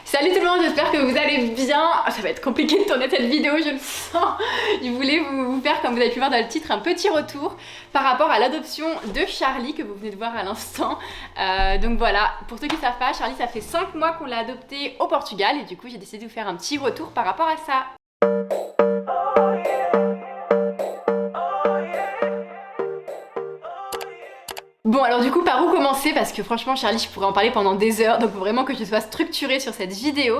Salut tout le monde, j'espère que vous allez bien. Ça va être compliqué de tourner cette vidéo, je le sens. Je voulais vous faire, comme vous avez pu voir dans le titre, un petit retour par rapport à l'adoption de Charlie que vous venez de voir à l'instant. Donc voilà, pour ceux qui ne savent pas, Charlie, ça fait 5 mois qu'on l'a adopté au Portugal et du coup j'ai décidé de vous faire un petit retour par rapport à ça. Bon alors du coup par où commencer, parce que franchement Charlie je pourrais en parler pendant des heures, donc faut vraiment que je sois structurée sur cette vidéo.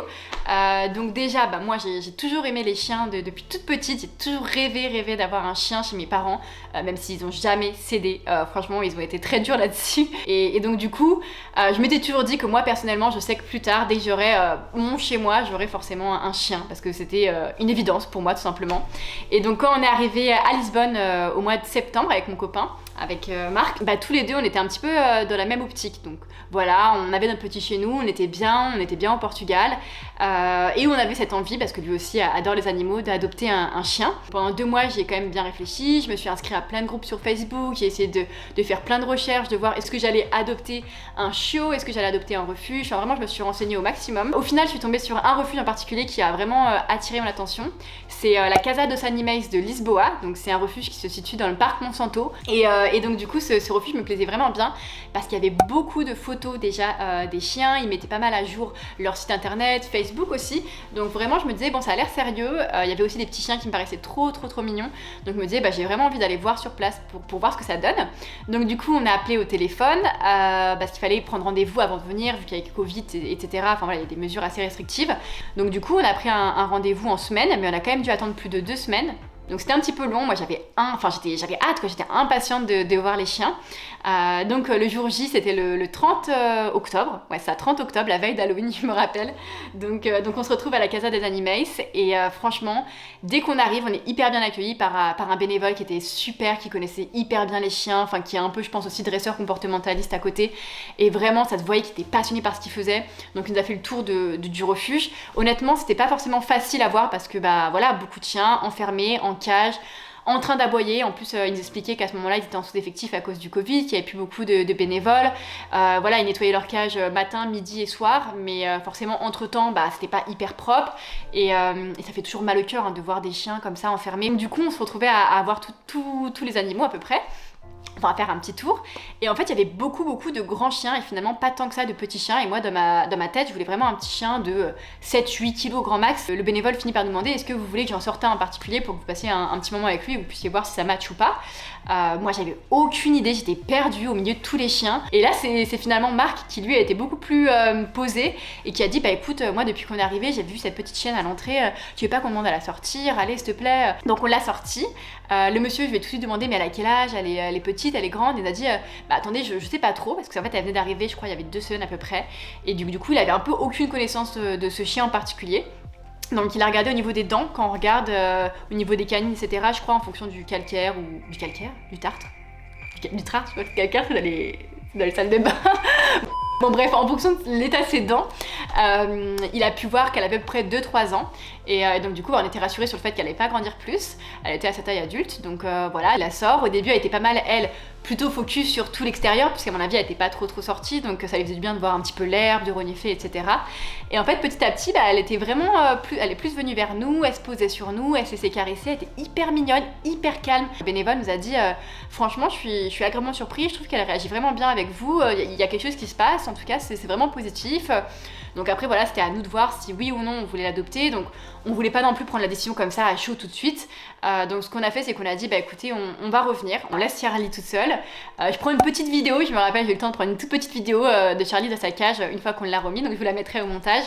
Donc déjà moi j'ai toujours aimé les chiens depuis toute petite, j'ai toujours rêvé d'avoir un chien chez mes parents, même s'ils ont jamais cédé, franchement ils ont été très durs là-dessus. Et donc du coup je m'étais toujours dit que moi personnellement je sais que plus tard, dès que j'aurai mon chez moi, j'aurai forcément un chien, parce que c'était une évidence pour moi tout simplement. Et donc quand on est arrivé à Lisbonne au mois de septembre avec mon copain, avec Marc, tous les deux on était un petit peu dans la même optique. Donc voilà, on avait notre petit chez nous, on était bien au Portugal, et on avait cette envie, parce que lui aussi adore les animaux, d'adopter un chien. Pendant 2 mois j'y ai quand même bien réfléchi, je me suis inscrite à plein de groupes sur Facebook, j'ai essayé de faire plein de recherches, de voir est-ce que j'allais adopter un chiot, est-ce que j'allais adopter un refuge, enfin vraiment je me suis renseignée au maximum. Au final je suis tombée sur un refuge en particulier qui a vraiment attiré mon attention, c'est la Casa dos Animais de Lisboa, donc c'est un refuge qui se situe dans le parc Monsanto, et donc du coup ce refuge me plaisait vraiment bien parce qu'il y avait beaucoup de photos déjà des chiens, ils mettaient pas mal à jour leur site internet, Facebook aussi, donc vraiment je me disais bon ça a l'air sérieux, il y avait aussi des petits chiens qui me paraissaient trop mignons, donc je me disais j'ai vraiment envie d'aller voir sur place pour voir ce que ça donne. Donc du coup on a appelé au téléphone parce qu'il fallait prendre rendez-vous avant de venir vu qu'avec Covid etc, enfin voilà il y a des mesures assez restrictives, donc du coup on a pris un rendez-vous en semaine, mais on a quand même dû attendre plus de 2 semaines. Donc c'était un petit peu long, moi j'avais hâte quoi, j'étais impatiente de voir les chiens. Donc le jour J c'était le 30 octobre, ouais c'est à 30 octobre, la veille d'Halloween je me rappelle. Donc on se retrouve à la Casa des Animais et franchement dès qu'on arrive on est hyper bien accueillis par un bénévole qui était super, qui connaissait hyper bien les chiens, enfin qui est un peu je pense aussi dresseur comportementaliste à côté, et vraiment ça se voyait qu'il était passionné par ce qu'il faisait. Donc il nous a fait le tour du refuge. Honnêtement c'était pas forcément facile à voir parce que voilà beaucoup de chiens enfermés en cage, en train d'aboyer. En plus ils nous expliquaient qu'à ce moment-là ils étaient en sous-effectif à cause du Covid, qu'il n'y avait plus beaucoup de bénévoles, voilà ils nettoyaient leur cage matin, midi et soir, mais forcément entre temps c'était pas hyper propre, et ça fait toujours mal au cœur de voir des chiens comme ça enfermés. Donc, du coup on se retrouvait à voir tous les animaux à peu près, enfin à faire un petit tour, et en fait il y avait beaucoup de grands chiens et finalement pas tant que ça de petits chiens, et moi dans ma tête je voulais vraiment un petit chien de 7-8 kilos grand max. Le bénévole finit par nous demander est-ce que vous voulez que j'en sorte un en particulier pour que vous passiez un petit moment avec lui et vous puissiez voir si ça match ou pas. Moi j'avais aucune idée, j'étais perdue au milieu de tous les chiens, et là c'est finalement Marc qui lui a été beaucoup plus posé et qui a dit écoute moi depuis qu'on est arrivé j'ai vu cette petite chienne à l'entrée, tu veux pas qu'on demande à la sortir, allez s'il te plaît. Donc on l'a sortie. Le monsieur je lui ai tout de suite demandé mais elle a quel âge, elle est petite, elle est grande, et il a dit attendez je sais pas trop, parce qu'en fait elle venait d'arriver, je crois il y avait 2 semaines à peu près, et du coup il avait un peu aucune connaissance de ce chien en particulier. Donc il a regardé au niveau des dents, quand on regarde au niveau des canines etc, je crois en fonction du calcaire ou du tartre, je crois que le calcaire c'est dans les salles de bain. Bon bref, en fonction de l'état de ses dents, il a pu voir qu'elle avait à peu près 2-3 ans, et donc du coup on était rassurés sur le fait qu'elle allait pas grandir plus, elle était à sa taille adulte, donc voilà, elle la sort. Au début elle était pas mal, elle, plutôt focus sur tout l'extérieur, puisqu'à mon avis elle était pas trop sortie, donc ça lui faisait du bien de voir un petit peu l'herbe, de renifler, etc. Et en fait petit à petit, elle était vraiment elle est plus venue vers nous, elle se posait sur nous, elle se laissait caresser, elle était hyper mignonne, hyper calme. Le bénévole nous a dit franchement je suis agréablement surpris, je trouve qu'elle réagit vraiment bien avec vous, il y a quelque chose qui se passe, en tout cas c'est vraiment positif. Donc après voilà, c'était à nous de voir si oui ou non on voulait l'adopter, donc on voulait pas non plus prendre la décision comme ça à chaud tout de suite. Donc ce qu'on a fait c'est qu'on a dit écoutez on va revenir, on laisse Charlie toute seule. Je prends une petite vidéo, je me rappelle j'ai eu le temps de prendre une toute petite vidéo de Charlie dans sa cage une fois qu'on l'a remis, donc je vous la mettrai au montage.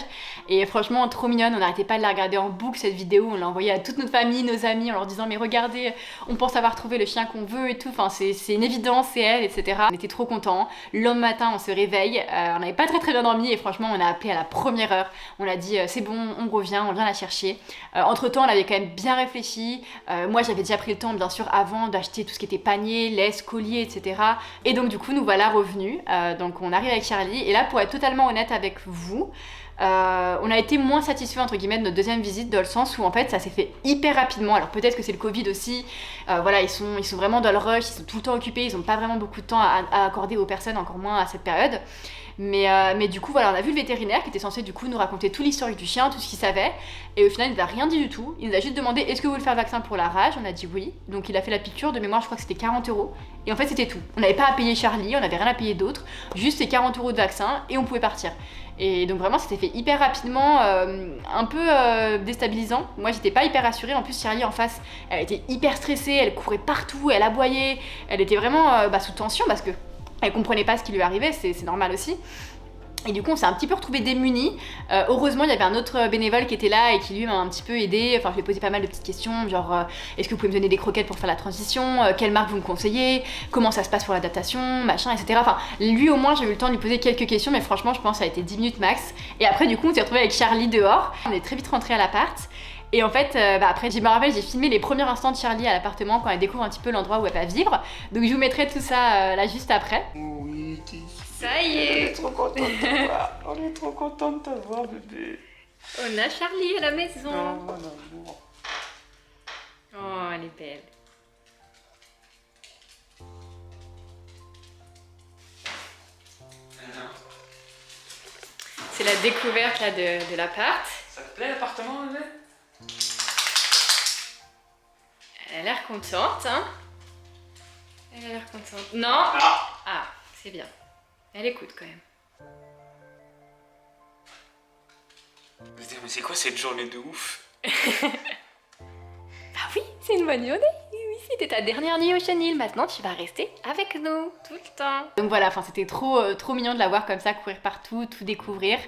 Et franchement trop mignonne, on n'arrêtait pas de la regarder en boucle cette vidéo, on l'a envoyée à toute notre famille, nos amis, en leur disant mais regardez, on pense avoir trouvé le chien qu'on veut et tout, enfin c'est une évidence, c'est elle, etc. On était trop contents. Le lendemain matin on se réveille, on n'avait pas très bien dormi, et franchement on a appelé à la première heure, on a dit c'est bon on revient, on vient la chercher. Entre temps on avait quand même bien réfléchi, moi j'avais déjà pris le temps bien sûr avant d'acheter tout ce qui était panier, laisse, collier, etc. Et donc du coup nous voilà revenus, donc on arrive avec Charlie, et là pour être totalement honnête avec vous, On a été moins satisfait entre guillemets de notre deuxième visite dans le sens où en fait ça s'est fait hyper rapidement. Alors peut-être que c'est le Covid aussi, voilà, ils sont vraiment dans le rush, ils sont tout le temps occupés, ils n'ont pas vraiment beaucoup de temps à accorder aux personnes, encore moins à cette période. Mais du coup, voilà, on a vu le vétérinaire qui était censé du coup nous raconter tout l'historique du chien, tout ce qu'il savait. Et au final, il nous a rien dit du tout. Il nous a juste demandé est-ce que vous voulez faire le vaccin pour la rage. On a dit oui. Donc il a fait la piqûre. De mémoire, je crois que c'était 40 €. Et en fait, c'était tout. On n'avait pas à payer Charlie, on n'avait rien à payer d'autre. Juste ces 40 € de vaccin et on pouvait partir. Et donc vraiment, c'était fait hyper rapidement, un peu déstabilisant. Moi, j'étais pas hyper rassurée. En plus, Charlie en face, elle était hyper stressée, elle courait partout, elle aboyait. Elle était vraiment sous tension parce que elle comprenait pas ce qui lui arrivait, c'est normal aussi. Et du coup, on s'est un petit peu retrouvés démunis. Heureusement, il y avait un autre bénévole qui était là et qui lui m'a un petit peu aidé. Enfin, je lui ai posé pas mal de petites questions, genre est-ce que vous pouvez me donner des croquettes pour faire la transition, quelle marque vous me conseillez, comment ça se passe pour l'adaptation, machin, etc. Enfin, lui au moins, j'ai eu le temps de lui poser quelques questions, mais franchement, je pense que ça a été 10 minutes max. Et après, du coup, on s'est retrouvés avec Charlie dehors. On est très vite rentrés à l'appart. Et en fait, après, je me rappelle, j'ai filmé les premiers instants de Charlie à l'appartement quand elle découvre un petit peu l'endroit où elle va vivre. Donc je vous mettrai tout ça là juste après. Oui, ça y est. On est trop content de te voir. On est trop content de te voir, bébé. On a Charlie à la maison. Oh, mon amour. Oh, elle est belle. C'est la découverte là de l'appart. Ça te plaît l'appartement, bébé? Elle a l'air contente, hein? Elle a l'air contente. Non? Ah, c'est bien. Elle écoute quand même. Putain, mais c'est quoi cette journée de ouf? Ah oui, c'est une bonne journée. Oui, c'était ta dernière nuit au chenil. Maintenant, tu vas rester avec nous tout le temps. Donc voilà, enfin, c'était trop mignon de la voir comme ça, courir partout, tout découvrir.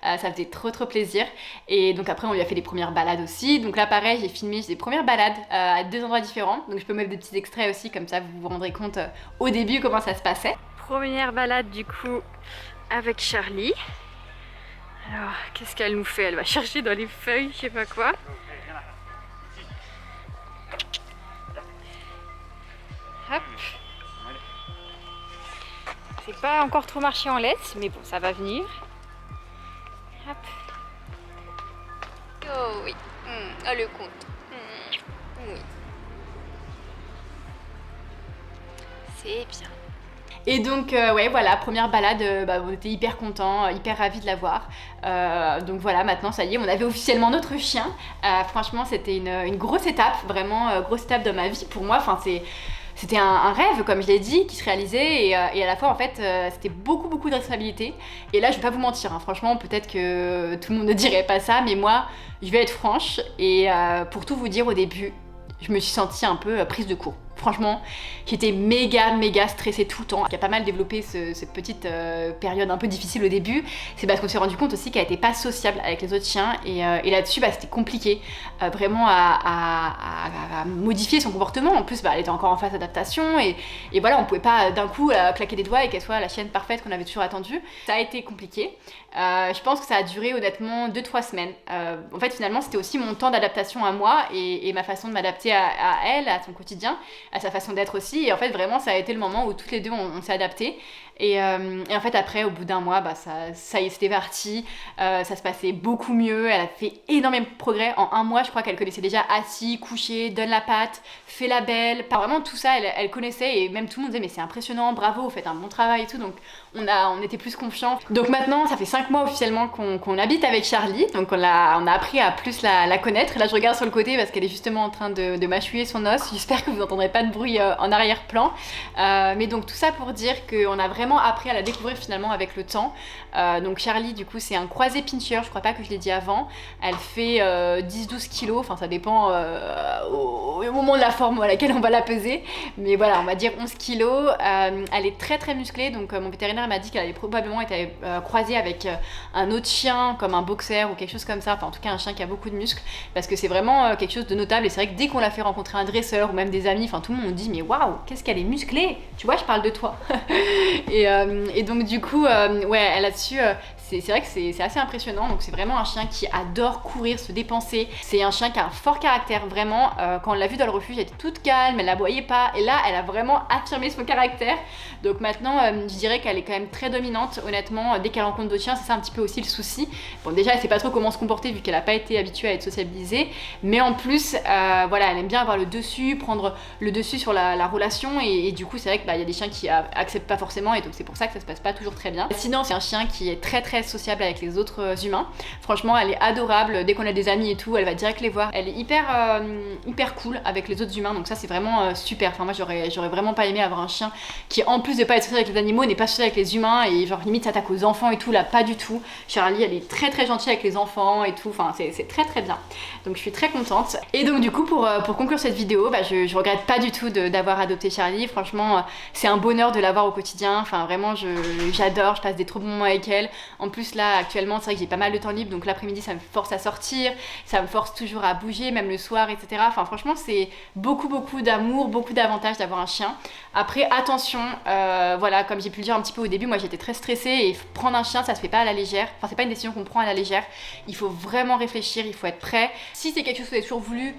Ça faisait trop plaisir. Et donc après, on lui a fait des premières balades aussi. Donc là, pareil, j'ai filmé des premières balades à 2 endroits différents. Donc je peux mettre des petits extraits aussi, comme ça, vous vous rendrez compte au début comment ça se passait. Première balade du coup avec Charlie. Alors, qu'est-ce qu'elle nous fait? Elle va chercher dans les feuilles, je sais pas quoi. Hop. C'est pas encore trop marché en laisse, mais bon, ça va venir. Hop. Oh oui. Oh le compte. Oui. C'est bien. Et donc ouais voilà, première balade, on était hyper contents, hyper ravis de la voir. Donc voilà, maintenant ça y est, on avait officiellement notre chien. Franchement c'était une grosse étape, vraiment grosse étape dans ma vie pour moi. Enfin c'était un rêve, comme je l'ai dit, qui se réalisait et à la fois en fait c'était beaucoup de responsabilités. Et là je vais pas vous mentir, hein, franchement peut-être que tout le monde ne dirait pas ça, mais moi je vais être franche et pour tout vous dire au début, je me suis sentie un peu prise de court. Franchement, j'étais méga stressée tout le temps. Qui a pas mal développé cette petite période un peu difficile au début. C'est parce qu'on s'est rendu compte aussi qu'elle était pas sociable avec les autres chiens et là-dessus, c'était compliqué vraiment à modifier son comportement. En plus, elle était encore en phase d'adaptation et voilà, on pouvait pas d'un coup claquer des doigts et qu'elle soit la chienne parfaite qu'on avait toujours attendue. Ça a été compliqué. Je pense que ça a duré honnêtement 2-3 semaines. En fait, finalement, c'était aussi mon temps d'adaptation à moi et ma façon de m'adapter à elle, à son quotidien, à sa façon d'être aussi. Et en fait, vraiment, ça a été le moment où toutes les deux, on s'est adaptés. Et en fait, après, au bout d'un mois, ça y est, c'était parti. Ça se passait beaucoup mieux. Elle a fait énormément de progrès. En un mois, je crois qu'elle connaissait déjà assis, couché, donne la patte, fait la belle. Vraiment, tout ça, elle connaissait. Et même tout le monde disait, mais c'est impressionnant, bravo, vous faites un bon travail et tout. Donc, on était plus confiants. Donc maintenant, ça fait 5 mois officiellement qu'on habite avec Charlie. Donc, on a appris à plus la connaître. Là, je regarde sur le côté parce qu'elle est justement en train de mâchouiller son os. J'espère que vous n'entendrez pas de bruit en arrière-plan. Mais donc, tout ça pour dire qu'on a vraiment appris à la découvrir finalement avec le temps. Donc Charlie du coup c'est un croisé pincher, je crois pas que je l'ai dit avant. Elle fait 10-12 kilos, enfin ça dépend au moment de la forme à laquelle on va la peser. Mais voilà, on va dire 11 kilos. Elle est très musclée, donc mon vétérinaire m'a dit qu'elle avait probablement été croisée avec un autre chien comme un boxer ou quelque chose comme ça. Enfin en tout cas un chien qui a beaucoup de muscles parce que c'est vraiment quelque chose de notable. Et c'est vrai que dès qu'on l'a fait rencontrer un dresseur ou même des amis, enfin tout le monde dit mais waouh, qu'est-ce qu'elle est musclée. Tu vois, je parle de toi. Et donc du coup, ouais, là-dessus, c'est vrai que c'est assez impressionnant. Donc c'est vraiment un chien qui adore courir, se dépenser. C'est un chien qui a un fort caractère, vraiment. Quand on l'a vu dans le refuge, elle était toute calme, elle la voyait pas. Et là, elle a vraiment affirmé son caractère. Donc maintenant, je dirais qu'elle est quand même très dominante, honnêtement. Dès qu'elle rencontre d'autres chiens, c'est ça un petit peu aussi le souci. Bon, déjà, elle sait pas trop comment se comporter vu qu'elle a pas été habituée à être sociabilisée. Mais en plus, voilà, elle aime bien avoir le dessus, prendre le dessus sur la relation. Et du coup, c'est vrai qu'il y a des chiens qui acceptent pas forcément. Et donc c'est pour ça que ça se passe pas toujours très bien. Sinon, c'est un chien qui est très très sociable avec les autres humains. Franchement, elle est adorable. Dès qu'on a des amis et tout, elle va direct les voir. Elle est hyper cool avec les autres humains. Donc ça, c'est vraiment super. Enfin, moi, j'aurais vraiment pas aimé avoir un chien qui, en plus de pas être social avec les animaux, n'est pas social avec les humains et genre limite s'attaque aux enfants et tout. Là, pas du tout. Charlie, elle est très très gentille avec les enfants et tout. Enfin, c'est très très bien. Donc je suis très contente. Et donc du coup, pour conclure cette vidéo, je regrette pas du tout d'avoir adopté Charlie. Franchement, c'est un bonheur de l'avoir au quotidien. Enfin, vraiment, j'adore. Je passe des trop bons moments avec elle. En plus, là, actuellement, c'est vrai que j'ai pas mal de temps libre. Donc l'après-midi, ça me force à sortir. Ça me force toujours à bouger, même le soir, etc. Enfin, franchement, c'est beaucoup d'amour, beaucoup d'avantages d'avoir un chien. Après, attention, voilà, comme j'ai pu le dire un petit peu au début, moi j'étais très stressée et prendre un chien, ça se fait pas à la légère. Enfin, c'est pas une décision qu'on prend à la légère. Il faut vraiment réfléchir, il faut être prêt. Si c'est quelque chose que vous avez toujours voulu,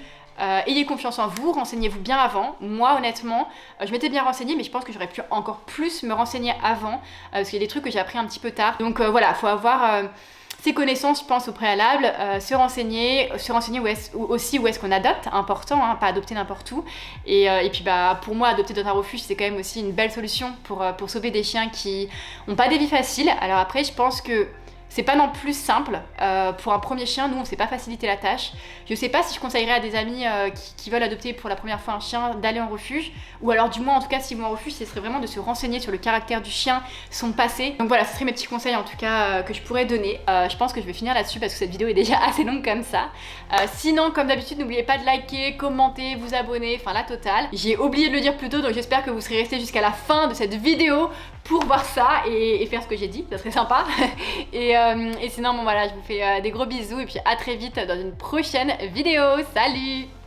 ayez confiance en vous, renseignez-vous bien avant. Moi, honnêtement, je m'étais bien renseignée, mais je pense que j'aurais pu encore plus me renseigner avant, parce qu'il y a des trucs que j'ai appris un petit peu tard. Donc voilà, faut avoir ses connaissances, je pense, au préalable, se renseigner aussi où est-ce qu'on adopte, important, hein, pas adopter n'importe où. Et puis pour moi, adopter dans un refuge, c'est quand même aussi une belle solution pour sauver des chiens qui n'ont pas des vies faciles. Alors après, je pense que c'est pas non plus simple. Pour un premier chien, nous on s'est pas facilité la tâche. Je sais pas si je conseillerais à des amis qui veulent adopter pour la première fois un chien d'aller en refuge, ou alors du moins en tout cas s'ils vont en refuge, ce serait vraiment de se renseigner sur le caractère du chien, son passé. Donc voilà, ce seraient mes petits conseils en tout cas que je pourrais donner. Je pense que je vais finir là-dessus parce que cette vidéo est déjà assez longue comme ça. Sinon, comme d'habitude, n'oubliez pas de liker, commenter, vous abonner, enfin la totale. J'ai oublié de le dire plus tôt, donc j'espère que vous serez restés jusqu'à la fin de cette vidéo pour voir ça et faire ce que j'ai dit, ça serait sympa. Et sinon, bon voilà, je vous fais des gros bisous et puis à très vite dans une prochaine vidéo. Salut!